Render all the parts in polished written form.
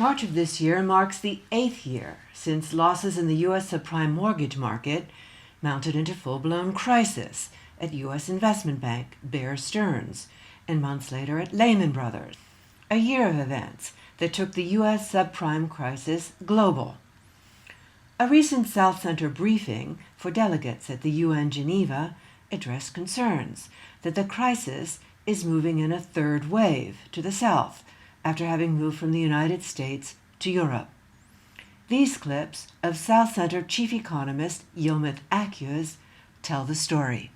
March of this year marks the 8th year since losses in the U.S. subprime mortgage market mounted into full-blown crisis at U.S. investment bank Bear Stearns, and months later at Lehman Brothers. A year of events that took the U.S. subprime crisis global. A recent South Center briefing for delegates at the UN Geneva addressed concerns that the crisis is moving in a third wave to the South after having moved from the United States to Europe. These clips of South Center Chief Economist Yilmaz Akyuz tell the story.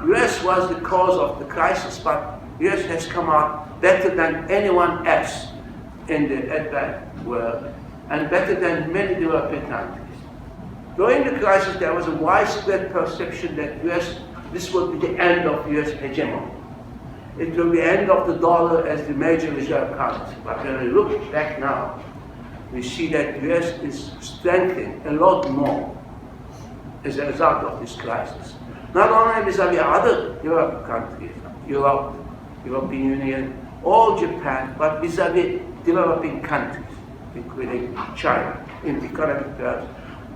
U.S. was the cause of the crisis, but U.S. has come out better than anyone else in the advanced world and better than many developing countries. During the crisis, there was a widespread perception that this will be the end of U.S. hegemony. It will be the end of the dollar as the major reserve currency. But when we look back now, we see that the U.S. is strengthening a lot more as a result of this crisis. Not only vis-à-vis other European countries, European Union, or Japan, but vis-à-vis developing countries, including China, in economic terms.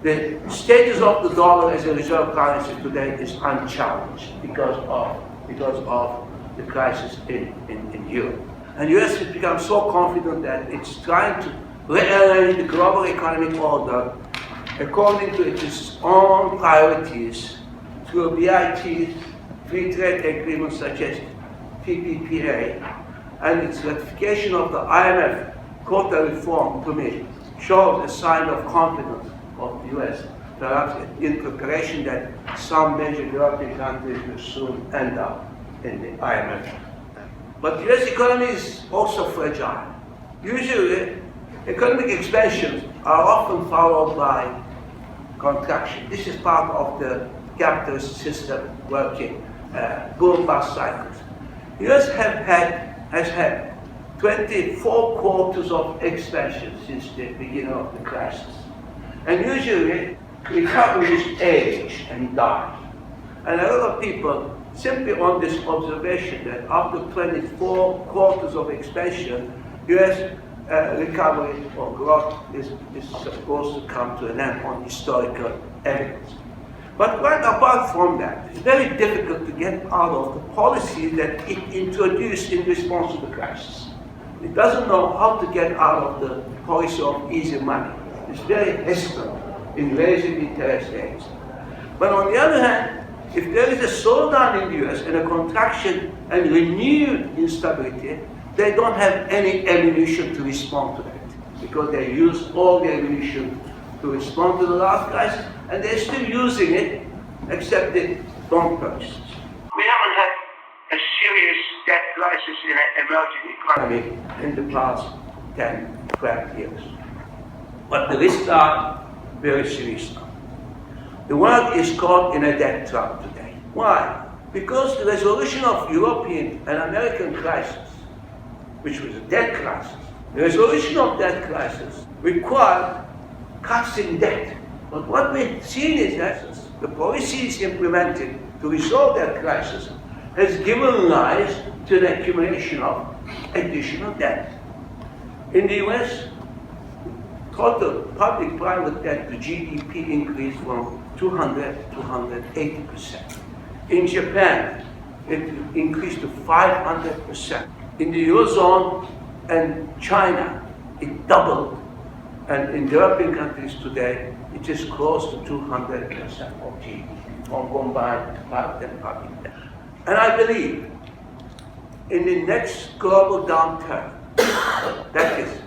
The status of the dollar as a reserve currency today is unchallenged because of the crisis in Europe. And the US has become so confident that it's trying to rearrange the global economic order according to its own priorities through BIT, free trade agreements such as TPPA, and its ratification of the IMF quota reform, to me, shows a sign of confidence of the US, perhaps in preparation that some major European countries will soon end up in the IMF. But the US economy is also fragile. Usually, economic expansions are often followed by contraction. This is part of the capitalist system working, boom-bust cycles. The US has had 24 quarters of expansion since the beginning of the crisis. And usually, recoveries age and die. And a lot of people simply on this observation that after 24 quarters of expansion, US recovery or growth is supposed to come to an end on historical evidence. But right apart from that, it's very difficult to get out of the policy that it introduced in response to the crisis. It doesn't know how to get out of the policy of easy money. It's very hesitant in raising interest rates. But on the other hand, if there is a slowdown in the US and a contraction and renewed instability, they don't have any ammunition to respond to that, because they used all the ammunition to respond to the last crisis, and they're still using it, except the bond purchases. We haven't had a serious debt crisis in an emerging economy in the past 10, 12 years. But the risks are very serious now. The world is caught in a debt trap today. Why? Because the resolution of European and American crisis, which was a debt crisis, the resolution of that crisis required cuts in debt. But what we've seen is that the policies implemented to resolve that crisis has given rise to the accumulation of additional debt. In the US, total public-private debt to GDP increased from 200 to 180%. In Japan, it increased to 500%. In the Eurozone and China, it doubled. And in developing countries today, it is close to 200% of GDP, on combined private and public debt. And I believe in the next global downturn, that is,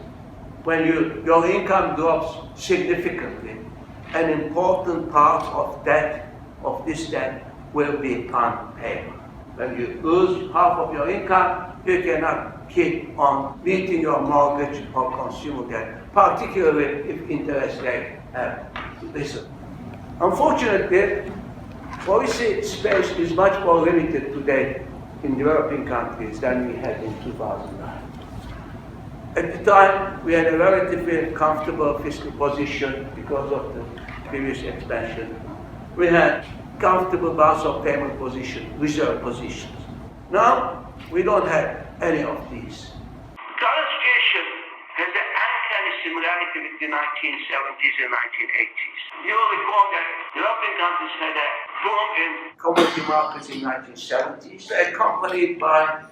when your income drops significantly, an important part of this debt will be unpaid. When you lose half of your income, you cannot keep on meeting your mortgage or consumer debt, particularly if interest rates have risen. Unfortunately, policy space is much more limited today in developing countries than we had in 2009. At the time, we had a relatively comfortable fiscal position because of the previous expansion. We had comfortable balance of payment position, reserve positions. Now, we don't have any of these. The current situation has an started in the 1970s and 1980s. You will recall that European countries had a boom in commodity markets in the 1970s, accompanied by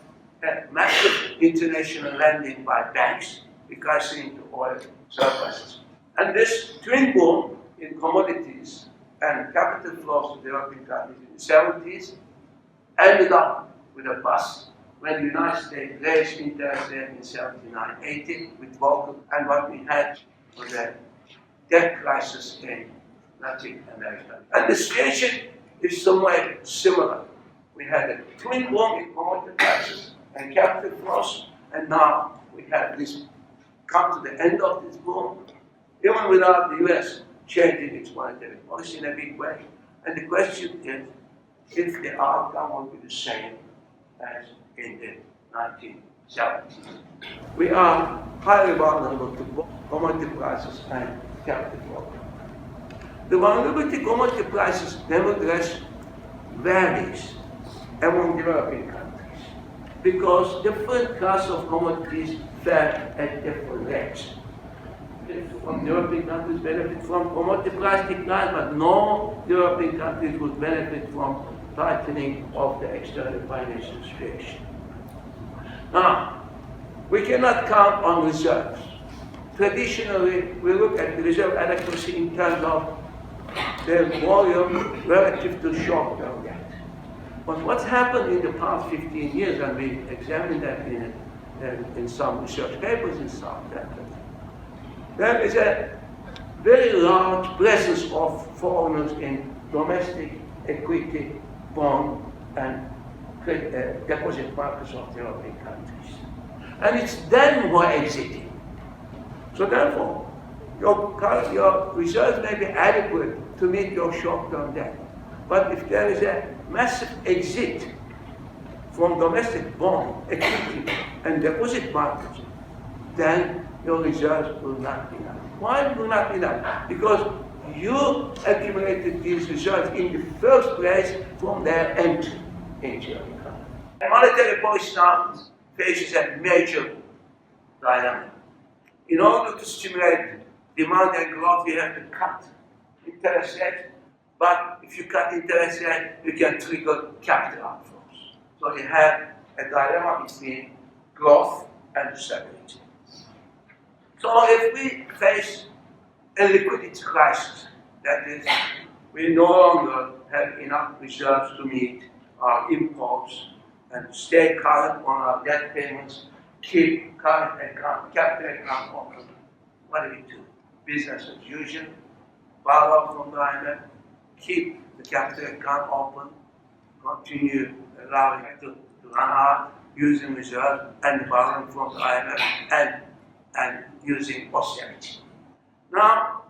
massive international lending by banks, repricing into oil surpluses. And this twin boom in commodities and capital flows to the European countries in the 70s ended up with a bust when the United States raised interest rate in 79, 80 with Volcker, and what we had was a debt crisis in Latin America. And the situation is somewhat similar. We had a twin boom in commodity prices and capital flows, and now we have this come to the end of this boom, even without the US changing its monetary policy in a big way. And the question is, if the outcome will be the same as in the 1970s. We are highly vulnerable to both commodity prices and capital flow. The vulnerability to commodity prices nevertheless varies among developing countries because different classes of commodities fare at different rates. Some European countries benefit from commodity price decline, but no European countries would benefit from tightening of the external financial situation. Now, we cannot count on reserves. Traditionally, we look at the reserve adequacy in terms of their volume relative to short-term debt. But what's happened in the past 15 years, and we examined that in some research papers in South Africa, there is a very large presence of foreigners in domestic equity, bond, and deposit markets of the European countries. And it's them who are exiting. So therefore, your reserves may be adequate to meet your short-term debt. But if there is a massive exit from domestic bond, equity, and deposit markets, then your reserves will not be enough. Why will not be enough? Because you accumulated these reserves in the first place from their entry into your economy. Monetary policy now faces a major dilemma. In order to stimulate demand and growth, you have to cut interest rate. But if you cut interest rate, you can trigger capital outflows. So you have a dilemma between growth and stability. So if we face a liquidity crisis, that is, we no longer have enough reserves to meet our imports and stay current on our debt payments, keep current account, capital account open, what do we do? Business as usual, borrow from the IMF, keep the capital account open, continue allowing it to run out, using reserves and borrowing from the IMF and using austerity. Now,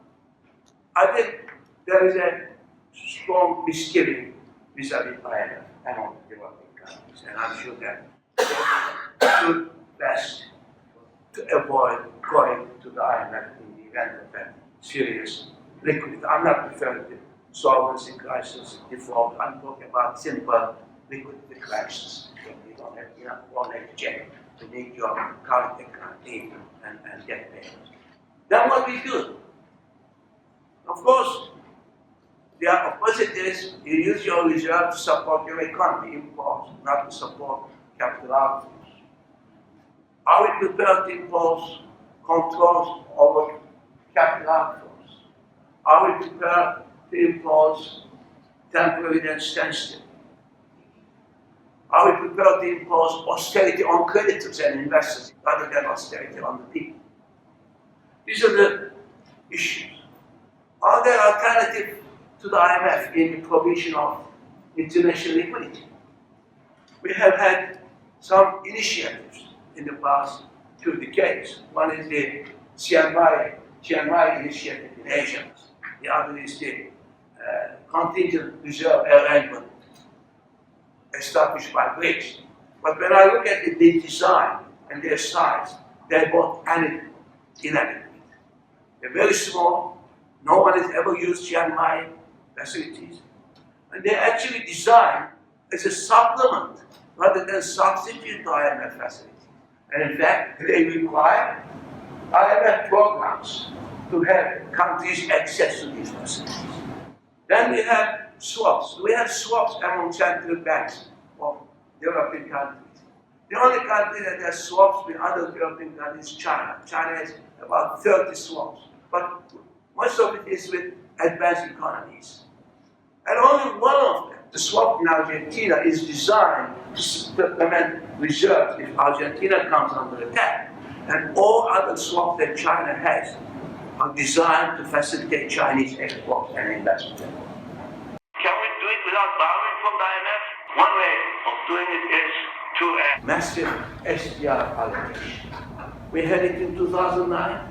I think there is a strong misgiving vis-à-vis IMF among developing countries, and I'm sure that they should best to avoid going to the IMF in the event of a serious liquidity. I'm not referring to solvency crisis, default. I'm talking about simple liquidity crisis. You don't have enough foreign exchange to meet your current account need and get payments. Then what we do? Of course, the opposite is you use your reserve to support your economy, imports, not to support capital outflows. Are we prepared to impose controls over capital outflows? Are we prepared to impose temporary and standstill? Are we prepared to impose austerity on creditors and investors rather than austerity on the people? These are the issues. Are there alternatives to the IMF in the provision of international liquidity? We have had some initiatives in the past 2 decades. One is the Chiang Mai initiative in Asia. The other is the contingent reserve arrangement established by BRICS. But when I look at the design and their size, they're both inadequate. They're very small. No one has ever used Chiang Mai facilities. And they're actually designed as a supplement rather than substitute to IMF facilities. And in fact, they require IMF programs to have countries access to these facilities. Then we have swaps. We have swaps among central banks of European countries. The only country that has swaps with other European countries is China. China has about 30 swaps, but most of it is with advanced economies. And only one of them, the swap in Argentina, is designed to supplement reserves if Argentina comes under attack. And all other swaps that China has are designed to facilitate Chinese exports and investment. Can we do it without borrowing from the IMF? One way of doing it is to a massive SDR allocation. We had it in 2009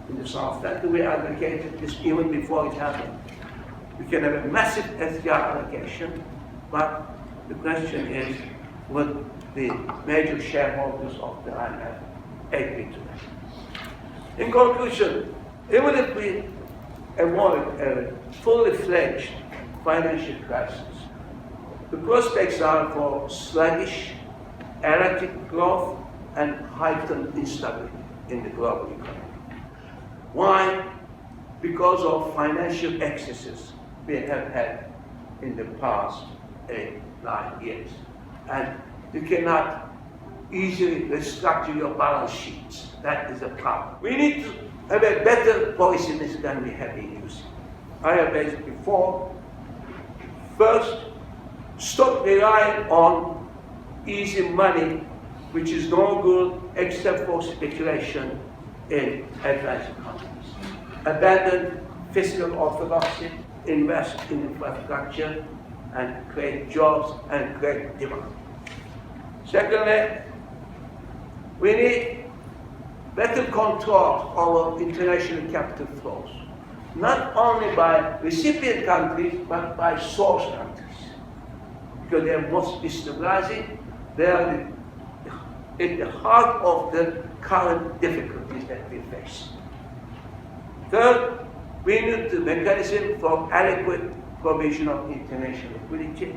in the South Atlantic. We allocated this even before it happened. We can have a massive SDR allocation, but the question is, would the major shareholders of the IMF agree to that? In conclusion, even if we avoid a fully fledged financial crisis, the prospects are for sluggish, erratic growth and heightened instability in the global economy. Why? Because of financial excesses we have had in the past 8-9 years. And you cannot easily restructure your balance sheets. That is a problem. We need to have a better policy mix than we have been using. I have mentioned before, first, stop relying on easy money, which is no good except for speculation in advanced economies. Abandon fiscal orthodoxy, invest in infrastructure, and create jobs and create demand. Secondly, we need better control over international capital flows, not only by recipient countries, but by source countries, because they are most destabilizing. They are at the heart of the current difficulties that we face. Third, we need the mechanism for adequate provision of international liquidity.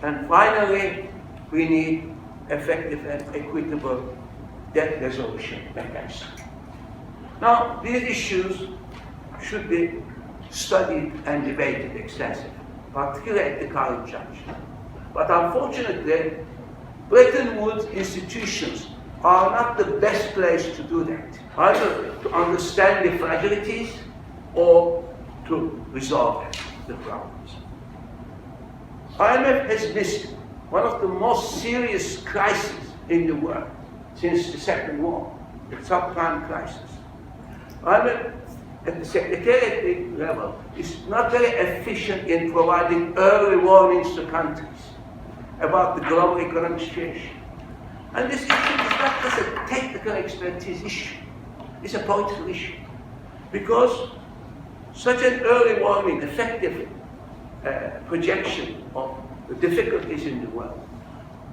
And finally, we need effective and equitable debt resolution mechanism. Now, these issues should be studied and debated extensively, particularly at the current juncture. But unfortunately, Bretton Woods institutions are not the best place to do that, either to understand the fragilities or to resolve the problems. IMF has missed one of the most serious crises in the world since the Second War, the subprime crisis. IMF at the secretariat level is not very efficient in providing early warnings to countries about the global economic situation. And this issue is not just a technical expertise issue, it's a political issue. Because such an early warning, effective projection of the difficulties in the world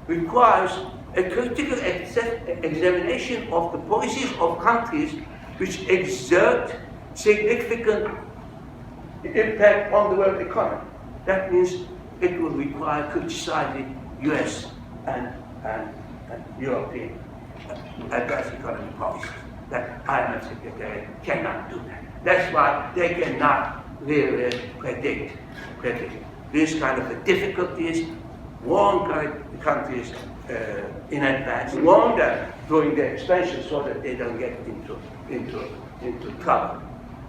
requires a critical examination of the policies of countries which exert significant impact on the world economy. That means it will require criticizing US and European advanced economy policies. That IMF Secretary cannot do that. That's why they cannot really predict these kind of difficulties, warn countries in advance, warn them during their expansion so that they don't get into trouble.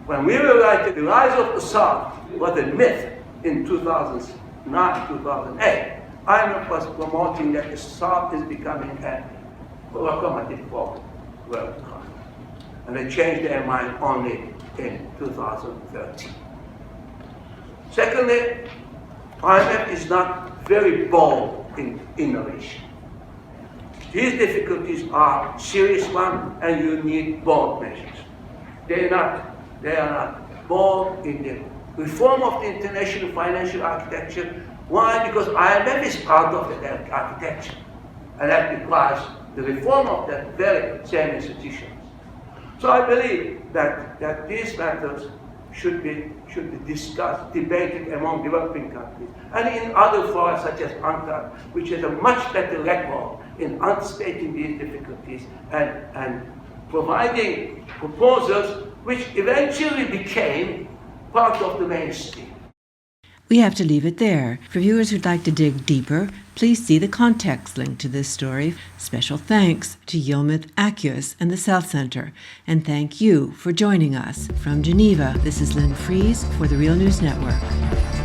When we were writing The Rise of the South was a myth in 2009, 2008, IMF was promoting that the South is becoming a locomotive for world economy. And they changed their mind only in 2013. Secondly, IMF is not very bold in innovation. These difficulties are serious ones, and you need bold measures. They are not bold in the reform of the international financial architecture. Why? Because IMF is part of that architecture, and that requires the reform of that very same institution. So I believe that these matters should be discussed, debated among developing countries, and in other forums such as UNCTAD, which has a much better record in anticipating these difficulties and providing proposals which eventually became part of the mainstream. We have to leave it there. For viewers who'd like to dig deeper, please see the context link to this story. Special thanks to Yilmaz Akyuz and the South Center. And thank you for joining us. From Geneva, this is Lynn Fries for the Real News Network.